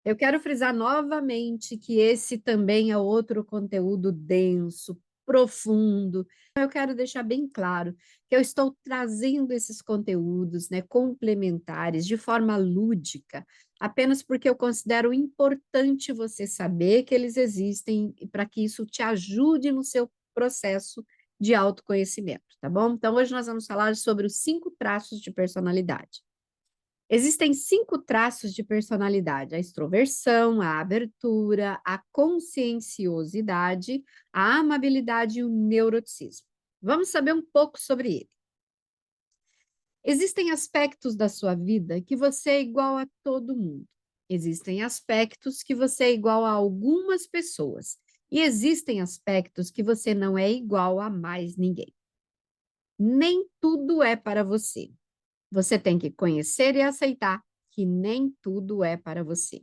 Eu quero frisar novamente que esse também é outro conteúdo denso, profundo. Eu quero deixar bem claro que eu estou trazendo esses conteúdos, né, complementares de forma lúdica, apenas porque eu considero importante você saber que eles existem e para que isso te ajude no seu processo de autoconhecimento, tá bom? Então, hoje nós vamos falar sobre os 5 traços de personalidade. Existem 5 traços de personalidade: a extroversão, a abertura, a conscienciosidade, a amabilidade e o neuroticismo. Vamos saber um pouco sobre ele. Existem aspectos da sua vida que você é igual a todo mundo. Existem aspectos que você é igual a algumas pessoas. E existem aspectos que você não é igual a mais ninguém. Nem tudo é para você. Você tem que conhecer e aceitar que nem tudo é para você.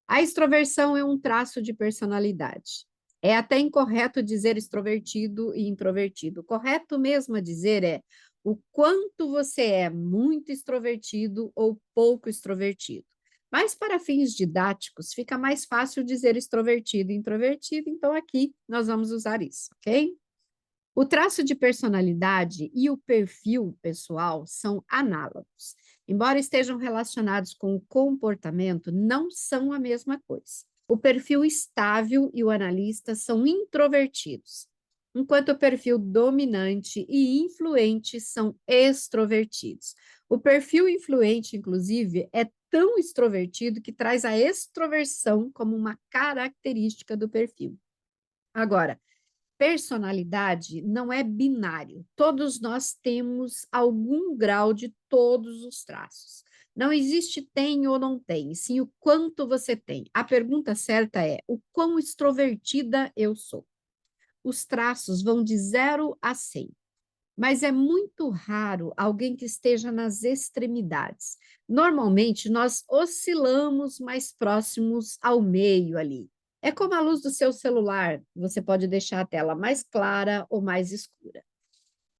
A extroversão é um traço de personalidade. É até incorreto dizer extrovertido e introvertido. O correto mesmo a dizer é o quanto você é muito extrovertido ou pouco extrovertido. Mas para fins didáticos, fica mais fácil dizer extrovertido e introvertido, então aqui nós vamos usar isso, ok? O traço de personalidade e o perfil pessoal são análogos. Embora estejam relacionados com o comportamento, não são a mesma coisa. O perfil estável e o analista são introvertidos, enquanto o perfil dominante e influente são extrovertidos. O perfil influente, inclusive, é tão extrovertido que traz a extroversão como uma característica do perfil. Agora, personalidade não é binário. Todos nós temos algum grau de todos os traços. Não existe tem ou não tem, sim o quanto você tem. A pergunta certa é: o quão extrovertida eu sou? Os traços vão de 0 a 100, mas é muito raro alguém que esteja nas extremidades. Normalmente, nós oscilamos mais próximos ao meio ali. É como a luz do seu celular, você pode deixar a tela mais clara ou mais escura.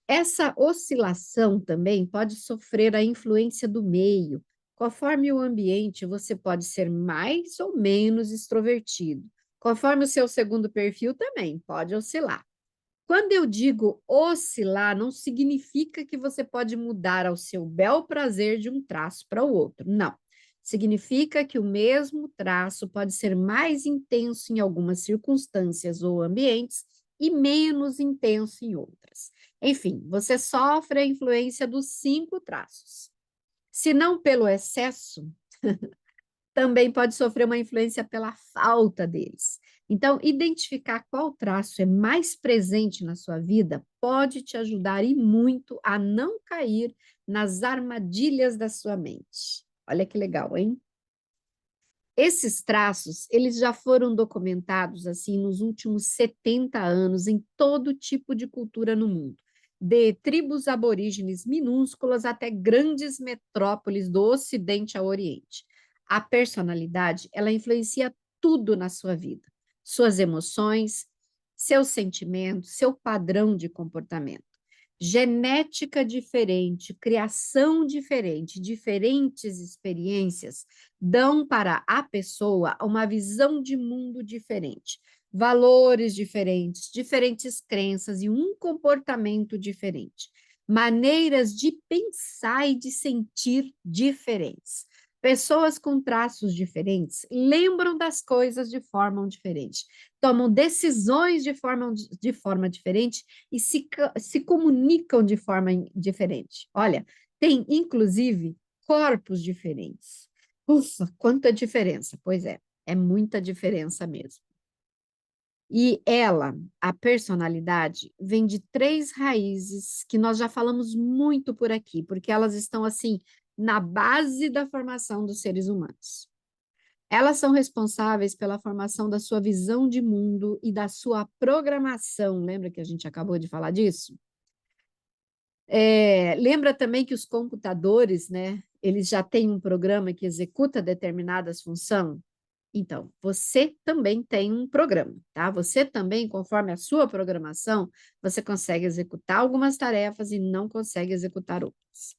Essa oscilação também pode sofrer a influência do meio. Conforme o ambiente, você pode ser mais ou menos extrovertido. Conforme o seu segundo perfil, também pode oscilar. Quando eu digo oscilar, não significa que você pode mudar ao seu bel prazer de um traço para o outro. Não. Significa que o mesmo traço pode ser mais intenso em algumas circunstâncias ou ambientes e menos intenso em outras. Enfim, você sofre a influência dos 5 traços. Se não pelo excesso, também pode sofrer uma influência pela falta deles. Então, identificar qual traço é mais presente na sua vida pode te ajudar e muito a não cair nas armadilhas da sua mente. Olha que legal, hein? Esses traços, eles já foram documentados assim nos últimos 70 anos em todo tipo de cultura no mundo, de tribos aborígenes minúsculas até grandes metrópoles do Ocidente ao Oriente. A personalidade, ela influencia tudo na sua vida, suas emoções, seus sentimentos, seu padrão de comportamento. Genética diferente, criação diferente, diferentes experiências dão para a pessoa uma visão de mundo diferente, valores diferentes, diferentes crenças e um comportamento diferente, maneiras de pensar e de sentir diferentes. Pessoas com traços diferentes lembram das coisas de forma diferente, tomam decisões de forma diferente e se comunicam de forma diferente. Olha, tem inclusive corpos diferentes. Ufa, quanta diferença! Pois é muita diferença mesmo. E ela, a personalidade, vem de 3 raízes que nós já falamos muito por aqui, porque elas estão assim na base da formação dos seres humanos. Elas são responsáveis pela formação da sua visão de mundo e da sua programação. Lembra que a gente acabou de falar disso? Lembra também que os computadores, né, eles já têm um programa que executa determinadas funções? Então, você também tem um programa, tá? Você também, conforme a sua programação, você consegue executar algumas tarefas e não consegue executar outras.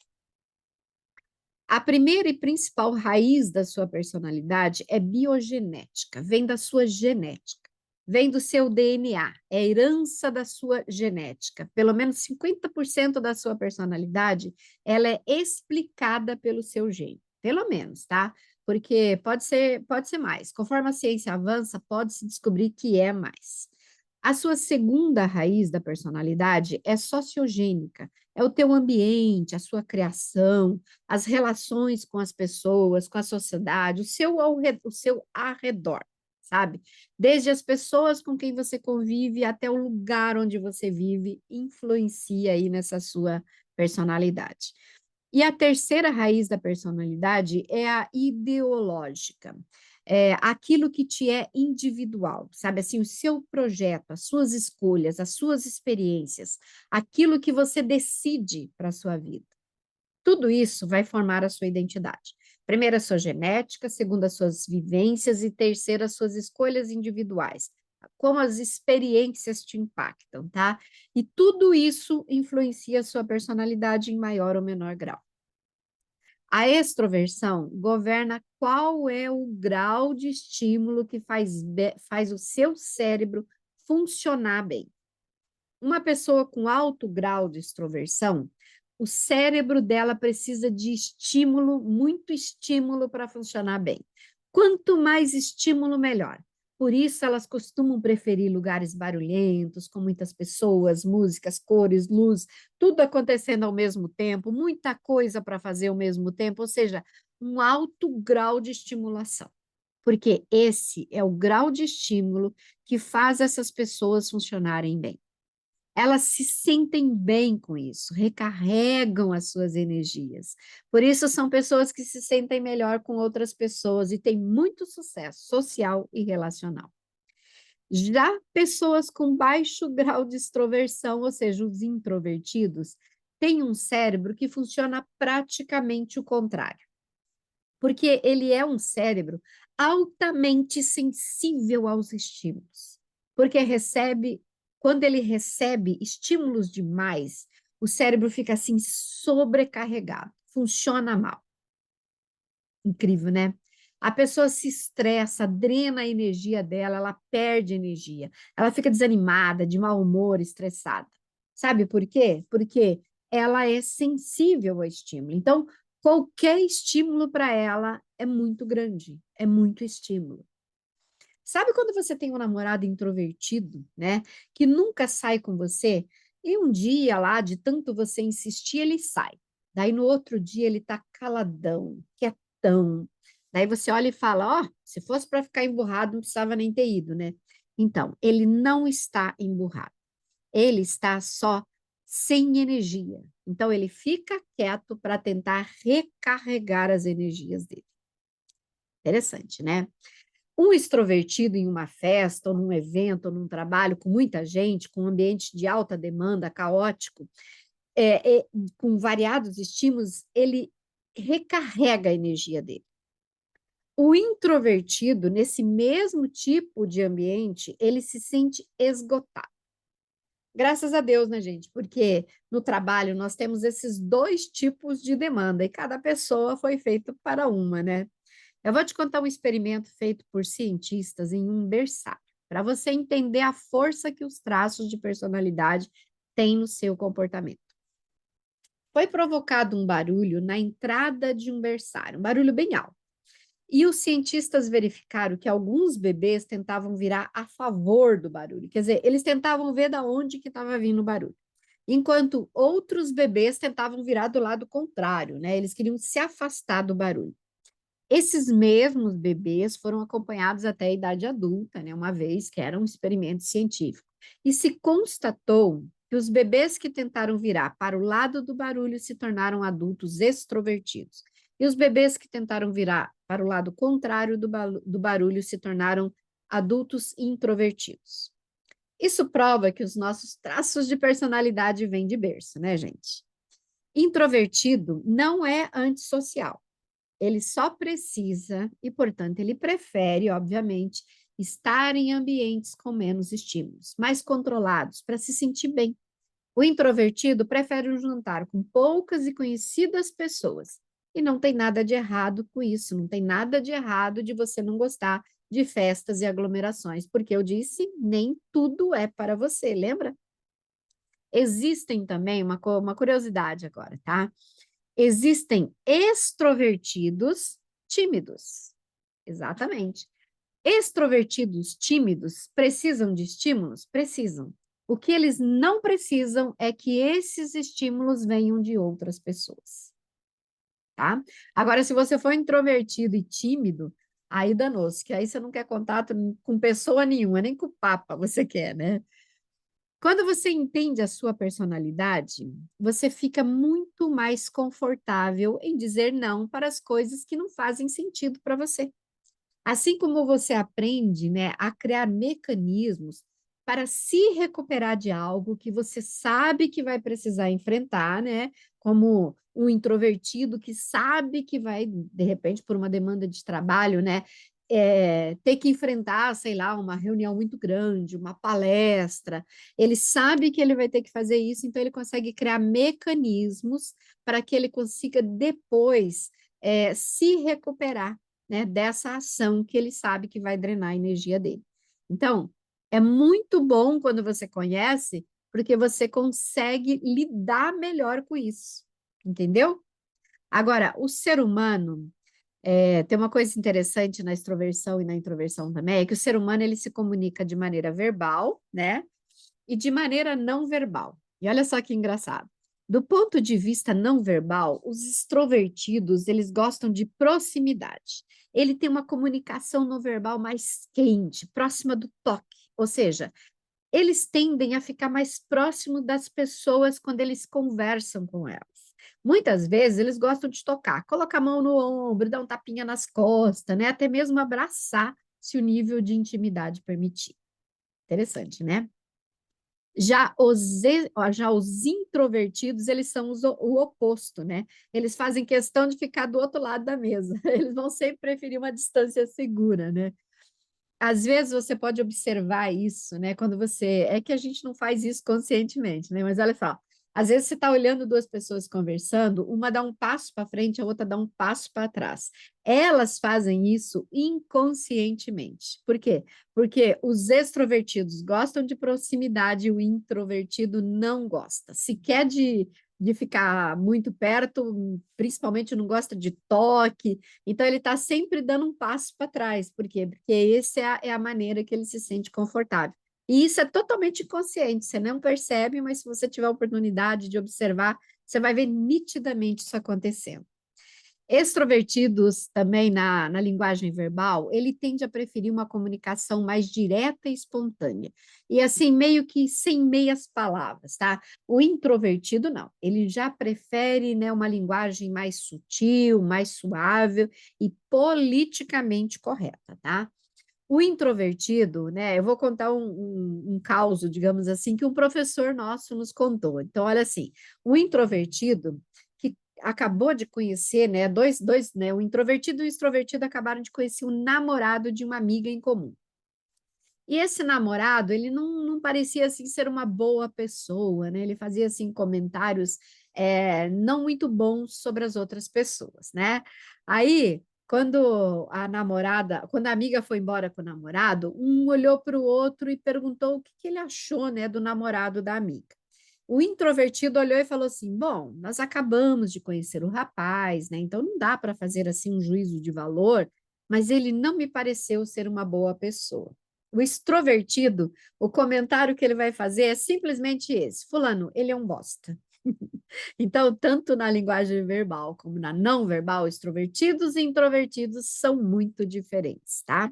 A primeira e principal raiz da sua personalidade é biogenética, vem da sua genética, vem do seu DNA, é herança da sua genética. Pelo menos 50% da sua personalidade, ela é explicada pelo seu gene, pelo menos, tá? Porque pode ser mais. Conforme a ciência avança, pode-se descobrir que é mais. A sua segunda raiz da personalidade é sociogênica, é o teu ambiente, a sua criação, as relações com as pessoas, com a sociedade, o seu arredor, sabe? Desde as pessoas com quem você convive até o lugar onde você vive, influencia aí nessa sua personalidade. E a terceira raiz da personalidade é a ideológica. É aquilo que te é individual, sabe? Assim, o seu projeto, as suas escolhas, as suas experiências, aquilo que você decide para a sua vida. Tudo isso vai formar a sua identidade. Primeiro, a sua genética, segundo, as suas vivências e terceiro, as suas escolhas individuais. Como as experiências te impactam, tá? E tudo isso influencia a sua personalidade em maior ou menor grau. A extroversão governa qual é o grau de estímulo que faz o seu cérebro funcionar bem. Uma pessoa com alto grau de extroversão, o cérebro dela precisa de estímulo, muito estímulo para funcionar bem. Quanto mais estímulo, melhor. Por isso, elas costumam preferir lugares barulhentos, com muitas pessoas, músicas, cores, luz, tudo acontecendo ao mesmo tempo, muita coisa para fazer ao mesmo tempo, ou seja, um alto grau de estimulação. Porque esse é o grau de estímulo que faz essas pessoas funcionarem bem. Elas se sentem bem com isso, recarregam as suas energias. Por isso, são pessoas que se sentem melhor com outras pessoas e têm muito sucesso social e relacional. Já pessoas com baixo grau de extroversão, ou seja, os introvertidos, têm um cérebro que funciona praticamente o contrário, porque ele é um cérebro altamente sensível aos estímulos, porque quando ele recebe estímulos demais, o cérebro fica assim sobrecarregado, funciona mal. Incrível, né? A pessoa se estressa, drena a energia dela, ela perde energia, ela fica desanimada, de mau humor, estressada. Sabe por quê? Porque ela é sensível ao estímulo. Então, qualquer estímulo para ela é muito grande, é muito estímulo. Sabe quando você tem um namorado introvertido, né, que nunca sai com você, e um dia lá, de tanto você insistir, ele sai. Daí no outro dia ele tá caladão, quietão. Daí você olha e fala: Ó, se fosse para ficar emburrado, não precisava nem ter ido, né? Então, ele não está emburrado. Ele está só sem energia. Então, ele fica quieto para tentar recarregar as energias dele. Interessante, né? Um extrovertido em uma festa, ou num evento, ou num trabalho com muita gente, com um ambiente de alta demanda, caótico, com variados estímulos, ele recarrega a energia dele. O introvertido, nesse mesmo tipo de ambiente, ele se sente esgotado. Graças a Deus, né, gente? Porque no trabalho nós temos esses dois tipos de demanda e cada pessoa foi feita para uma, né? Eu vou te contar um experimento feito por cientistas em um berçário, para você entender a força que os traços de personalidade têm no seu comportamento. Foi provocado um barulho na entrada de um berçário, um barulho bem alto. E os cientistas verificaram que alguns bebês tentavam virar a favor do barulho, quer dizer, eles tentavam ver da onde que estava vindo o barulho, enquanto outros bebês tentavam virar do lado contrário, né? Eles queriam se afastar do barulho. Esses mesmos bebês foram acompanhados até a idade adulta, né, uma vez que era um experimento científico. E se constatou que os bebês que tentaram virar para o lado do barulho se tornaram adultos extrovertidos. E os bebês que tentaram virar para o lado contrário do barulho se tornaram adultos introvertidos. Isso prova que os nossos traços de personalidade vêm de berço, né, gente? Introvertido não é antissocial. Ele só precisa e, portanto, ele prefere, obviamente, estar em ambientes com menos estímulos, mais controlados, para se sentir bem. O introvertido prefere um jantar com poucas e conhecidas pessoas E não tem nada de errado com isso, não tem nada de errado de você não gostar de festas e aglomerações, porque eu disse, nem tudo é para você, lembra? Existem também, uma curiosidade agora, tá? Existem extrovertidos tímidos. Exatamente. Extrovertidos tímidos precisam de estímulos? Precisam. O que eles não precisam é que esses estímulos venham de outras pessoas, tá? Agora, se você for introvertido e tímido, aí danou-se, que aí você não quer contato com pessoa nenhuma, nem com o papa você quer, né? Quando você entende a sua personalidade, você fica muito mais confortável em dizer não para as coisas que não fazem sentido para você. Assim como você aprende, né, a criar mecanismos para se recuperar de algo que você sabe que vai precisar enfrentar, né? Como um introvertido que sabe que vai, de repente, por uma demanda de trabalho, né? Ter que enfrentar, sei lá, uma reunião muito grande, uma palestra. Ele sabe que ele vai ter que fazer isso, então ele consegue criar mecanismos para que ele consiga depois se recuperar, né, dessa ação que ele sabe que vai drenar a energia dele. Então, é muito bom quando você conhece, porque você consegue lidar melhor com isso, entendeu? Agora, o ser humano, tem uma coisa interessante na extroversão e na introversão também, é que o ser humano ele se comunica de maneira verbal, né? E de maneira não verbal. E olha só que engraçado. Do ponto de vista não verbal, os extrovertidos, eles gostam de proximidade. Ele tem uma comunicação não verbal mais quente, próxima do toque. Ou seja, eles tendem a ficar mais próximos das pessoas quando eles conversam com elas. Muitas vezes eles gostam de tocar, colocar a mão no ombro, dar um tapinha nas costas, né? Até mesmo abraçar, se o nível de intimidade permitir. Interessante, né? Já os introvertidos, eles são o oposto, né? Eles fazem questão de ficar do outro lado da mesa. Eles vão sempre preferir uma distância segura, né? Às vezes você pode observar isso, né? Quando você. É que a gente não faz isso conscientemente, né? Mas olha só. Às vezes você está olhando duas pessoas conversando, uma dá um passo para frente, a outra dá um passo para trás. Elas fazem isso inconscientemente. Por quê? Porque os extrovertidos gostam de proximidade e o introvertido não gosta. Se quer de ficar muito perto, principalmente não gosta de toque, então, ele está sempre dando um passo para trás. Por quê? Porque essa é a maneira que ele se sente confortável. E isso é totalmente inconsciente, você não percebe, mas se você tiver a oportunidade de observar, você vai ver nitidamente isso acontecendo. Extrovertidos também na linguagem verbal, ele tende a preferir uma comunicação mais direta e espontânea. E assim, meio que sem meias palavras, tá? O introvertido não, ele já prefere, né, uma linguagem mais sutil, mais suave e politicamente correta, tá? O introvertido, né? Eu vou contar um caso, digamos assim, que um professor nosso nos contou. Então, olha assim, o introvertido que acabou de conhecer, né? Dois, né? O introvertido e o extrovertido acabaram de conhecer o namorado de uma amiga em comum. E esse namorado, ele não parecia assim ser uma boa pessoa, né? Ele fazia assim comentários não muito bons sobre as outras pessoas, né? Aí, quando a amiga foi embora com o namorado, um olhou para o outro e perguntou o que ele achou, né, do namorado da amiga. O introvertido olhou e falou assim: Bom, nós acabamos de conhecer o rapaz, né? Então não dá para fazer assim um juízo de valor, mas ele não me pareceu ser uma boa pessoa. O extrovertido, o comentário que ele vai fazer é simplesmente esse: Fulano, ele é um bosta. Então, tanto na linguagem verbal como na não verbal, extrovertidos e introvertidos são muito diferentes, tá?